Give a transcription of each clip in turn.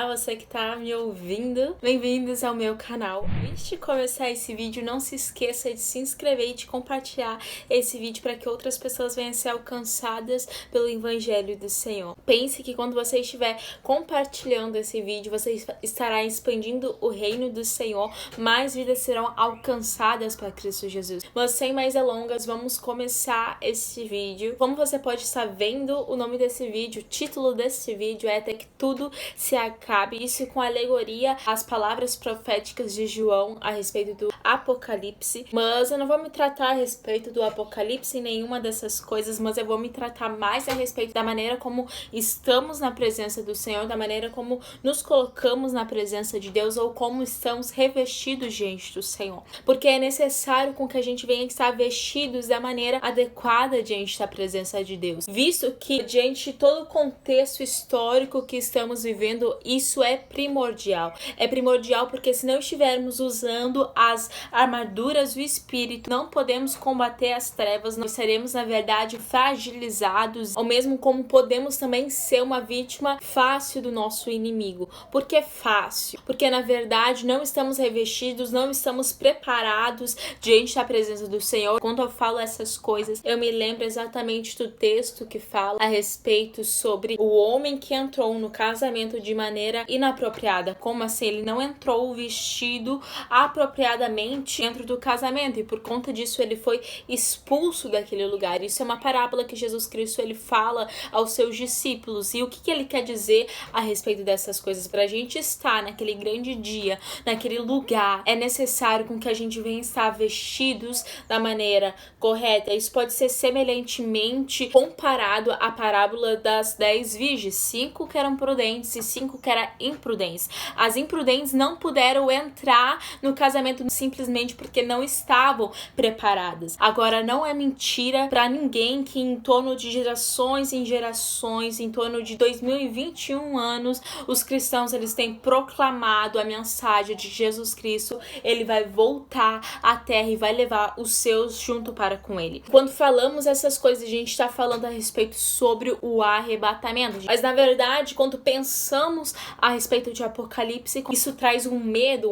você que tá me ouvindo. Bem-vindos ao meu canal. Antes de começar esse vídeo, não se esqueça de se inscrever e de compartilhar esse vídeo para que outras pessoas venham a ser alcançadas pelo Evangelho do Senhor. Pense que quando você estiver compartilhando esse vídeo, você estará expandindo o reino do Senhor, mais vidas serão alcançadas para Cristo Jesus. Mas sem mais delongas, vamos começar esse vídeo. Como você pode estar vendo o nome desse vídeo, o título desse vídeo é Até que Tudo se Acabe. Isso com alegoria às palavras proféticas de João a respeito do Apocalipse. Mas eu não vou me tratar a respeito do Apocalipse em nenhuma dessas coisas, mas eu vou me tratar mais a respeito da maneira como estamos na presença do Senhor, da maneira como nos colocamos na presença de Deus ou como estamos revestidos diante do Senhor. Porque é necessário com que a gente venha estar vestidos da maneira adequada diante da presença de Deus. Visto que diante de todo o contexto histórico que estamos vivendo, isso é primordial. É primordial porque se não estivermos usando as armaduras do Espírito, não podemos combater as trevas, nós seremos na verdade fragilizados, ou mesmo como podemos também ser uma vítima fácil do nosso inimigo. Por que fácil? Porque na verdade não estamos revestidos, não estamos preparados diante da presença do Senhor. Quando eu falo essas coisas, eu me lembro exatamente do texto que fala a respeito sobre o homem que entrou no casamento de maneira inapropriada. Como assim? Ele não entrou vestido apropriadamente dentro do casamento e por conta disso ele foi expulso daquele lugar. Isso é uma parábola que Jesus Cristo ele fala aos seus discípulos. E o que ele quer dizer a respeito dessas coisas? Para a gente estar naquele grande dia, naquele lugar, é necessário com que a gente venha estar vestidos da maneira correta. Isso pode ser semelhantemente comparado à parábola das 10 virgens. 5 que eram prudentes e 5 que eram imprudentes. As imprudentes não puderam entrar no casamento simplesmente porque não estavam preparadas. Agora, não é mentira para ninguém que em torno de gerações em gerações, em torno de 2021 anos, os cristãos eles têm proclamado a mensagem de Jesus Cristo. Ele vai voltar à terra e vai levar os seus junto para com ele. Quando falamos essas coisas, a gente está falando a respeito sobre o arrebatamento. Mas na verdade, quando pensamos a respeito de Apocalipse, isso traz um medo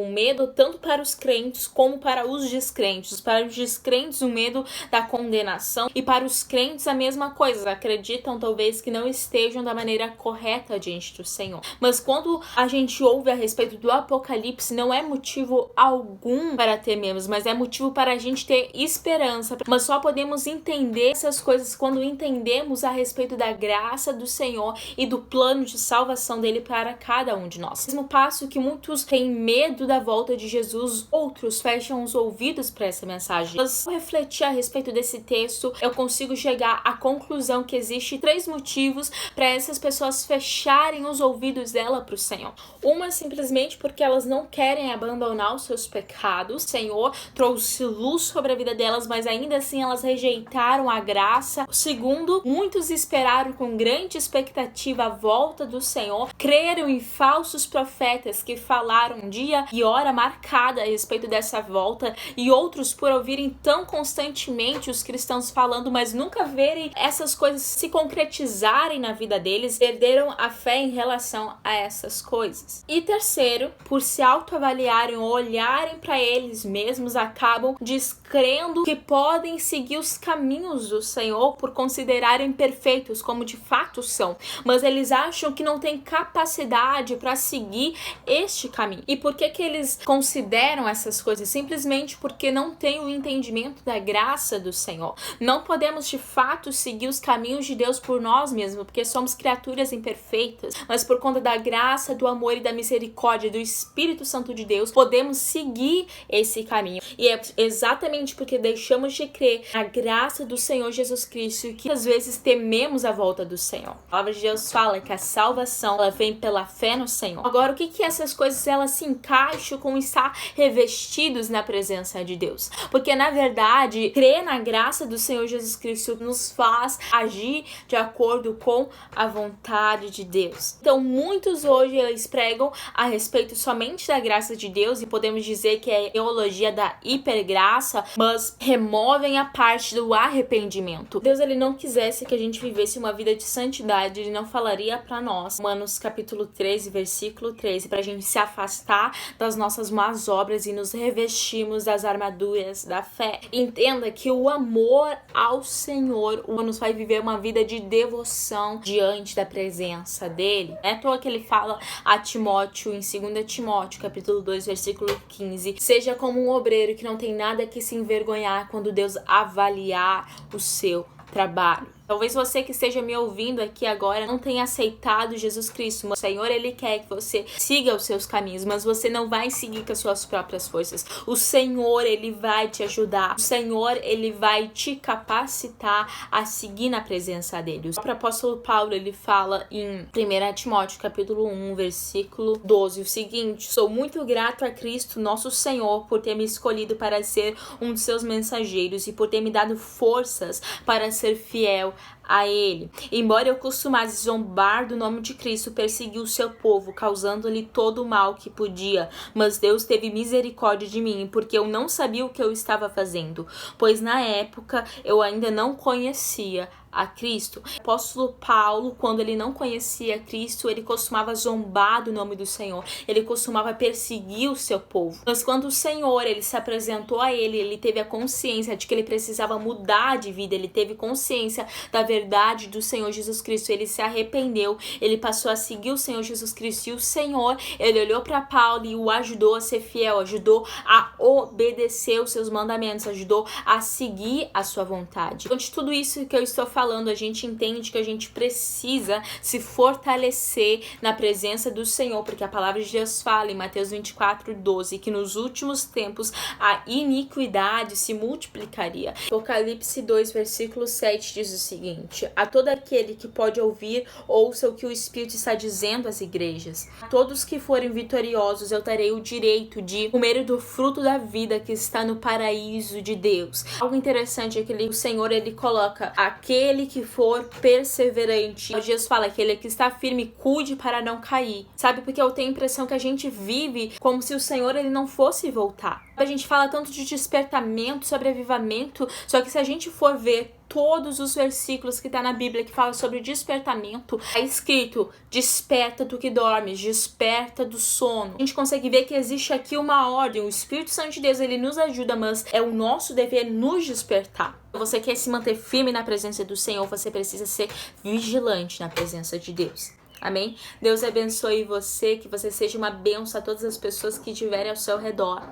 tanto para os crentes como para os descrentes. Para os descrentes, o medo da condenação, e para os crentes a mesma coisa. Acreditam talvez que não estejam da maneira correta diante do Senhor. Mas quando a gente ouve a respeito do Apocalipse, não é motivo algum para temermos, mas é motivo para a gente ter esperança. Mas só podemos entender essas coisas quando entendemos a respeito da graça do Senhor e do plano de salvação dele para cada um de nós. Mesmo passo que muitos têm medo da volta de Jesus, outros fecham os ouvidos para essa mensagem. Mas ao refletir a respeito desse texto, eu consigo chegar à conclusão que existe 3 motivos para essas pessoas fecharem os ouvidos dela para o Senhor. Uma, simplesmente porque elas não querem abandonar os seus pecados. O Senhor trouxe luz sobre a vida delas, mas ainda assim elas rejeitaram a graça. O segundo, muitos esperaram com grande expectativa a volta do Senhor, creram em falsos profetas que falaram dia e hora marcada a respeito dessa volta, e outros, por ouvirem tão constantemente os cristãos falando, mas nunca verem essas coisas se concretizarem na vida deles, perderam a fé em relação a essas coisas. E terceiro, por se autoavaliarem ou olharem para eles mesmos, acabam descrendo que podem seguir os caminhos do Senhor por considerarem perfeitos, como de fato são, mas eles acham que não têm capacidade para seguir este caminho. E por que eles consideram essas coisas? Simplesmente porque não têm o entendimento da graça do Senhor. Não podemos de fato seguir os caminhos de Deus por nós mesmos, porque somos criaturas imperfeitas, mas por conta da graça, do amor e da misericórdia do Espírito Santo de Deus, podemos seguir esse caminho. E é exatamente porque deixamos de crer na graça do Senhor Jesus Cristo que às vezes tememos a volta do Senhor. A palavra de Deus fala que a salvação ela vem pela fé no Senhor. Agora, o que essas coisas elas se encaixam com estar revestido revestidos na presença de Deus. Porque, na verdade, crer na graça do Senhor Jesus Cristo nos faz agir de acordo com a vontade de Deus. Então, muitos hoje eles pregam a respeito somente da graça de Deus, e podemos dizer que é a teologia da hipergraça, mas removem a parte do arrependimento. Deus, ele não quisesse que a gente vivesse uma vida de santidade, ele não falaria para nós, Romanos capítulo 13, versículo 13, para a gente se afastar das nossas más obras e nos revestirmos das armaduras da fé. Entenda que o amor ao Senhor nos vai viver uma vida de devoção diante da presença dele. É à toa que ele fala a Timóteo, em 2 Timóteo, capítulo 2, versículo 15, seja como um obreiro que não tem nada que se envergonhar quando Deus avaliar o seu trabalho. Talvez você que esteja me ouvindo aqui agora não tenha aceitado Jesus Cristo. O Senhor, ele quer que você siga os seus caminhos, mas você não vai seguir com as suas próprias forças. O Senhor, ele vai te ajudar. O Senhor, ele vai te capacitar a seguir na presença dele. O próprio apóstolo Paulo, ele fala em 1 Timóteo, capítulo 1, versículo 12, o seguinte: sou muito grato a Cristo, nosso Senhor, por ter me escolhido para ser um de seus mensageiros e por ter me dado forças para ser fiel a ele. Embora eu costumasse zombar do nome de Cristo, persegui o seu povo, causando-lhe todo o mal que podia. Mas Deus teve misericórdia de mim, porque eu não sabia o que eu estava fazendo, pois na época eu ainda não conhecia a Cristo. O apóstolo Paulo, quando ele não conhecia Cristo, ele costumava zombar do nome do Senhor, ele costumava perseguir o seu povo. Mas quando o Senhor, ele se apresentou a ele, ele teve a consciência de que ele precisava mudar de vida, ele teve consciência da verdade do Senhor Jesus Cristo, ele se arrependeu, ele passou a seguir o Senhor Jesus Cristo, e o Senhor, ele olhou para Paulo e o ajudou a ser fiel, ajudou a obedecer os seus mandamentos, ajudou a seguir a sua vontade. Então, de tudo isso que eu estou falando, a gente entende que a gente precisa se fortalecer na presença do Senhor, porque a palavra de Deus fala em Mateus 24, 12, que nos últimos tempos a iniquidade se multiplicaria. Apocalipse 2, versículo 7 diz o seguinte: a todo aquele que pode ouvir, ouça o que o Espírito está dizendo às igrejas. A todos que forem vitoriosos, eu darei o direito de comer do fruto da vida que está no paraíso de Deus. Algo interessante é que o Senhor, ele coloca aquele que for perseverante. Jesus fala, aquele que está firme, cuide para não cair. Sabe, porque eu tenho a impressão que a gente vive como se o Senhor, ele não fosse voltar. A gente fala tanto de despertamento, sobre avivamento, só que se a gente for ver todos os versículos que tá na Bíblia que fala sobre despertamento, é escrito: desperta tu que dormes, desperta do sono. A gente consegue ver que existe aqui uma ordem. O Espírito Santo de Deus, ele nos ajuda, mas é o nosso dever nos despertar. Se você quer se manter firme na presença do Senhor, você precisa ser vigilante na presença de Deus. Amém? Deus abençoe você, que você seja uma bênção a todas as pessoas que estiverem ao seu redor.